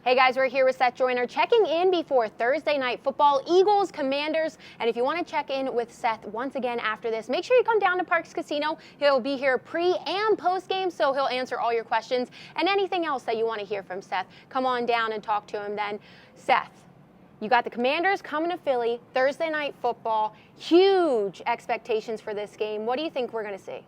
Hey guys, we're here with Seth Joyner checking in before Thursday night football, Eagles, Commanders. And if you want to check in with Seth once again after this, make sure you come down to Parks Casino. He'll be here pre and post game, so he'll answer all your questions and anything else that you want to hear from Seth. Come on down and talk to him then. Seth, you got the Commanders coming to Philly, Thursday night football, huge expectations for this game. What do you think we're going to see?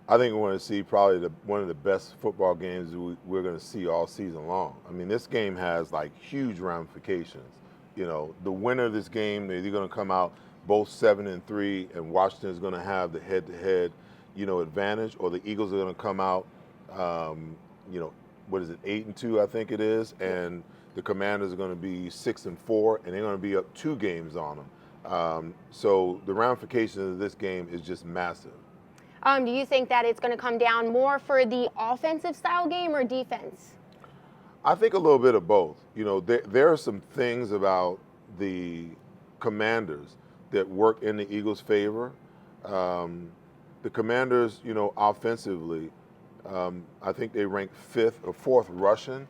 I think we're going to see probably one of the best football games we're going to see all season long. I mean, this game has like huge ramifications. You know, the winner of this game, they're going to come out both 7-3, and Washington is going to have the head-to-head, advantage, or the Eagles are going to come out, 8-2, I think it is, and the Commanders are going to be 6-4, and they're going to be up 2 games on them. So the ramifications of this game is just massive. Do you think that it's going to come down more for the offensive style game or defense? I think a little bit of both. There are some things about the Commanders that work in the Eagles' favor. The Commanders, offensively, I think they rank 5th or 4th rushing,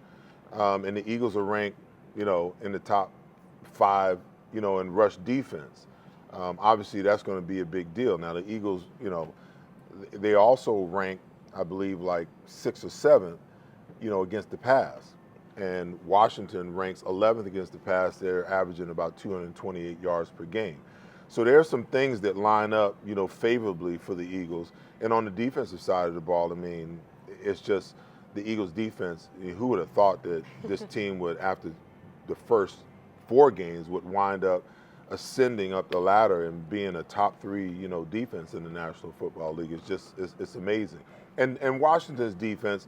and the Eagles are ranked, in the top 5, in rush defense. Obviously, that's going to be a big deal. Now, the Eagles, they also rank, I believe, like 6th or 7th, against the pass. And Washington ranks 11th against the pass. They're averaging about 228 yards per game. So there are some things that line up, favorably for the Eagles. And on the defensive side of the ball, I mean, it's just the Eagles' defense. Who would have thought that this team would, after the first 4 games, would wind up ascending up the ladder and being a top 3, defense in the National Football League. It's amazing. And Washington's defense,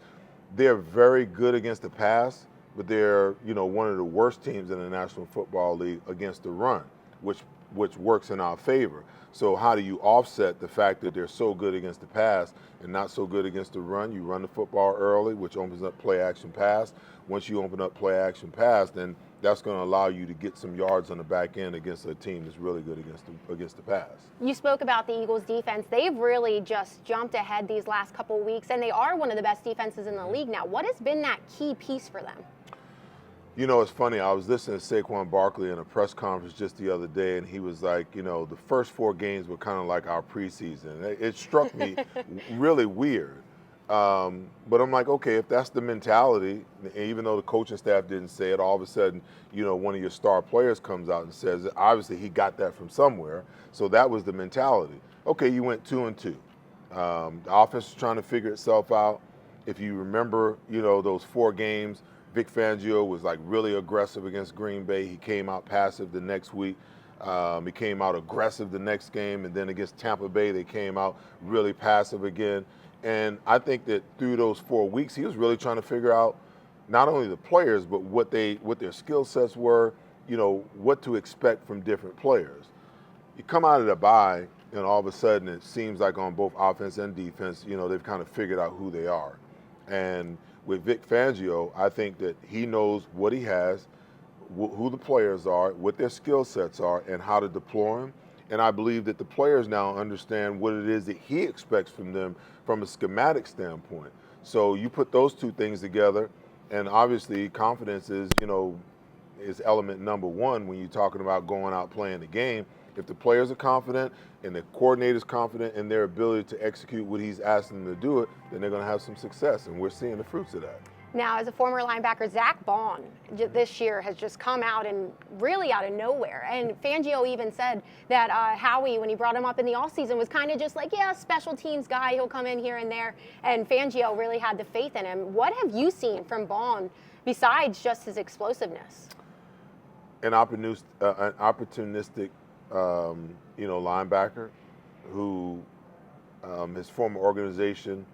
they're very good against the pass, but they're, one of the worst teams in the National Football League against the run, which works in our favor. So how do you offset the fact that they're so good against the pass and not so good against the run? You run the football early, which opens up play action pass. Once you open up play action pass, then that's going to allow you to get some yards on the back end against a team that's really good against the pass. You spoke about the Eagles' defense. They've really just jumped ahead these last couple of weeks, and they are one of the best defenses in the league now. What has been that key piece for them? It's funny. I was listening to Saquon Barkley in a press conference just the other day, and he was like, the first 4 games were kind of like our preseason. It struck me really weird. But I'm like, okay, if that's the mentality, even though the coaching staff didn't say it, all of a sudden, one of your star players comes out and says it. Obviously, he got that from somewhere. So that was the mentality. Okay, you went 2-2. The offense is trying to figure itself out. If you remember, those 4 games, Vic Fangio was like really aggressive against Green Bay. He came out passive the next week. He came out aggressive the next game, and then against Tampa Bay, they came out really passive again. And I think that through those 4 weeks, he was really trying to figure out not only the players, but what their skill sets were, what to expect from different players. You come out of the bye, and all of a sudden it seems like on both offense and defense, they've kind of figured out who they are. And with Vic Fangio, I think that he knows what he has, who the players are, what their skill sets are, and how to deploy them. And I believe that the players now understand what it is that he expects from them from a schematic standpoint. So you put those 2 things together, and obviously confidence is element number 1 when you're talking about going out playing the game. If the players are confident and the coordinator's confident in their ability to execute what he's asking them to do it, then they're going to have some success, and we're seeing the fruits of that. Now, as a former linebacker, Zach Bond this year has just come out and really out of nowhere. And Fangio even said that Howie, when he brought him up in the offseason, was kind of just like, yeah, special teams guy, he'll come in here and there. And Fangio really had the faith in him. What have you seen from Bond besides just his explosiveness? An opportunistic, linebacker who his former organization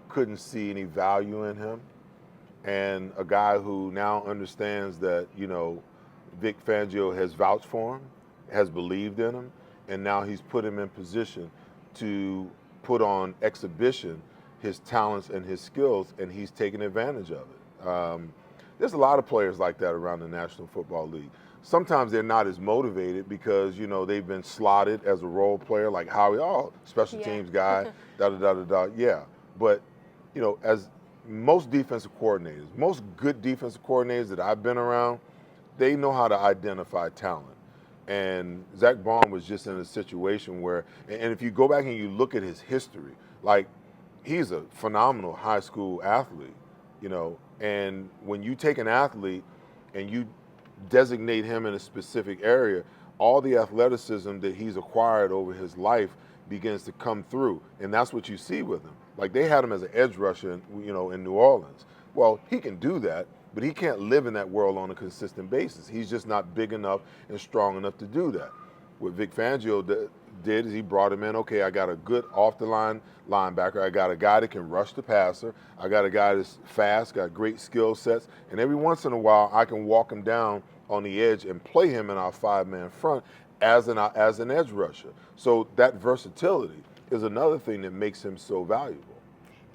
couldn't see any value in him. And a guy who now understands that, Vic Fangio has vouched for him, has believed in him, and now he's put him in position to put on exhibition his talents and his skills, and he's taken advantage of it. There's a lot of players like that around the National Football League. Sometimes they're not as motivated because, they've been slotted as a role player, like Howie, special teams guy, da-da-da-da-da, yeah. But, as most defensive coordinators, most good defensive coordinators that I've been around, they know how to identify talent. And Zach Baum was just in a situation where, and if you go back and you look at his history, like, he's a phenomenal high school athlete, you know, and when you take an athlete and you designate him in a specific area, all the athleticism that he's acquired over his life begins to come through, and that's what you see with him. Like, they had him as an edge rusher, you know, in New Orleans. Well, he can do that, but he can't live in that world on a consistent basis. He's just not big enough and strong enough to do that. What Vic Fangio did is he brought him in, okay, I got a good off-the-line linebacker. I got a guy that can rush the passer. I got a guy that's fast, got great skill sets, and every once in a while I can walk him down on the edge and play him in our five-man front as an edge rusher. So that versatility is another thing that makes him so valuable.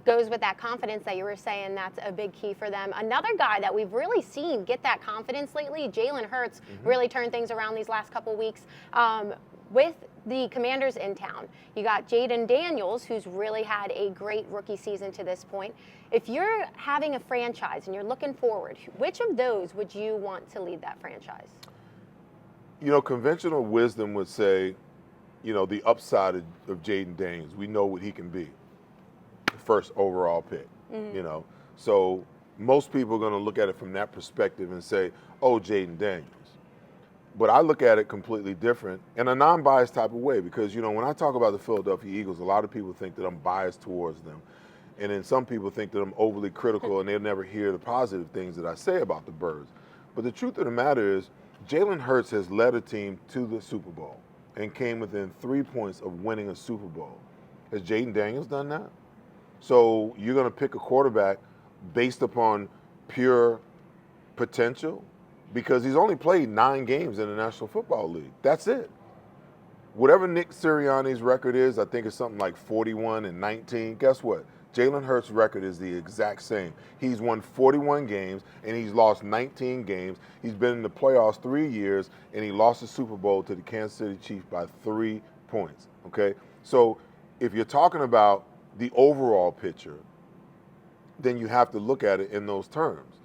Goes with that confidence that you were saying, that's a big key for them. Another guy that we've really seen get that confidence lately, Jalen Hurts, really turned things around these last couple weeks. With the Commanders in town, you got Jaden Daniels, who's really had a great rookie season to this point. If you're having a franchise and you're looking forward, which of those would you want to lead that franchise? You know, conventional wisdom would say, you know, the upside of Jaden Daniels, we know what he can be. First overall pick, you know. So most people are going to look at it from that perspective and say, oh, Jaden Daniels. But I look at it completely different in a non-biased type of way because, you know, when I talk about the Philadelphia Eagles, a lot of people think that I'm biased towards them. And then some people think that I'm overly critical and they'll never hear the positive things that I say about the Birds. But the truth of the matter is, Jalen Hurts has led a team to the Super Bowl and came within 3 points of winning a Super Bowl. Has Jaden Daniels done that? So you're going to pick a quarterback based upon pure potential? Because he's only played 9 games in the National Football League. That's it. Whatever Nick Sirianni's record is, I think it's something like 41-19. Guess what? Jalen Hurts' record is the exact same. He's won 41 games, and he's lost 19 games. He's been in the playoffs 3 years, and he lost the Super Bowl to the Kansas City Chiefs by 3 points, okay? So if you're talking about the overall picture, then you have to look at it in those terms.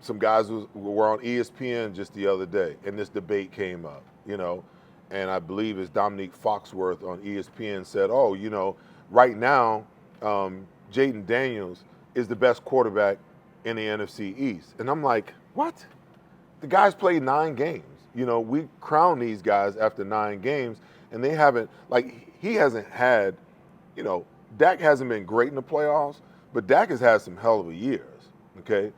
Some guys were on ESPN just the other day, and this debate came up, you know, and I believe it's Dominique Foxworth on ESPN said, oh, you know, right now, Jaden Daniels is the best quarterback in the NFC East. And I'm like, what? The guy's played 9 games. You know, we crown these guys after 9 games, and they haven't, like, he hasn't had, you know, Dak hasn't been great in the playoffs, but Dak has had some hell of a years, okay?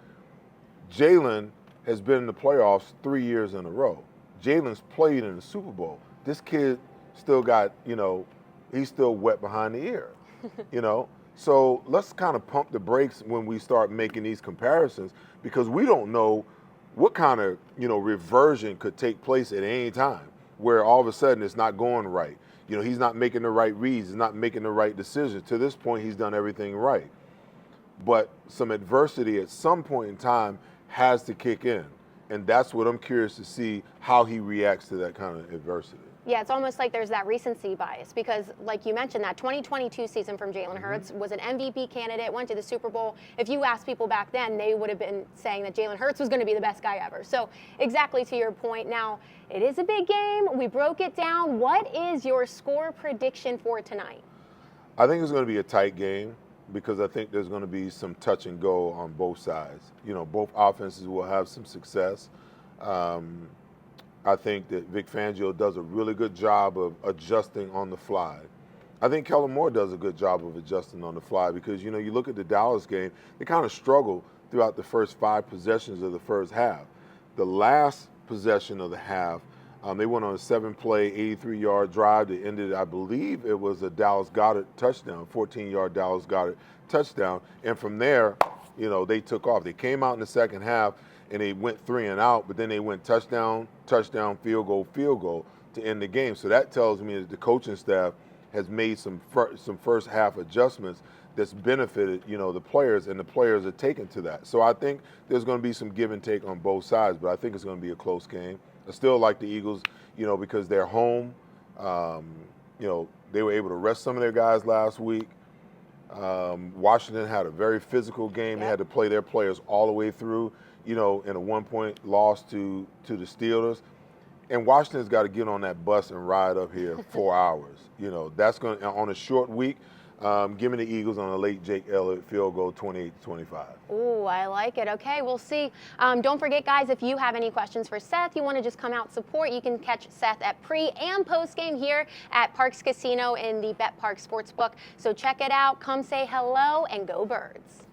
Jalen has been in the playoffs 3 years in a row. Jalen's played in the Super Bowl. This kid still got, you know, he's still wet behind the ear, you know? So let's kind of pump the brakes when we start making these comparisons because we don't know what kind of, you know, reversion could take place at any time where all of a sudden it's not going right. You know, he's not making the right reads, he's not making the right decisions. To this point, he's done everything right. But some adversity at some point in time has to kick in. And that's what I'm curious to see how he reacts to that kind of adversity. Yeah, it's almost like there's that recency bias because, like you mentioned, that 2022 season from Jalen Hurts was an MVP candidate, went to the Super Bowl. If you asked people back then, they would have been saying that Jalen Hurts was going to be the best guy ever. So exactly to your point. Now, it is a big game. We broke it down. What is your score prediction for tonight? I think it's going to be a tight game because I think there's going to be some touch and go on both sides. You know, both offenses will have some success. I think that Vic Fangio does a really good job of adjusting on the fly. I think Kellen Moore does a good job of adjusting on the fly because, you know, you look at the Dallas game, they kind of struggled throughout the first 5 possessions of the first half. The last possession of the half, they went on a 7-play, 83-yard drive that ended, I believe it was a Dallas Goedert touchdown, 14-yard Dallas Goedert touchdown. And from there, you know, they took off. They came out in the second half and they went 3 and out, but then they went touchdown, field goal to end the game. So that tells me that the coaching staff has made some first half adjustments that's benefited, you know, the players, and the players are taken to that. So I think there's going to be some give and take on both sides, but I think it's going to be a close game. I still like the Eagles, you know, because they're home. You know, they were able to rest some of their guys last week. Washington had a very physical game. They had to play their players all the way through, in a 1-point loss to the Steelers. And Washington's got to get on that bus and ride up here 4 hours. That's going to, on a short week. Give me the Eagles on a late Jake Elliott field goal, 28-25. Ooh, I like it. Okay, we'll see. Don't forget, guys, if you have any questions for Seth, you want to just come out support, you can catch Seth at pre and post game here at Parks Casino in the Bet Park Sportsbook. So check it out. Come say hello and go Birds.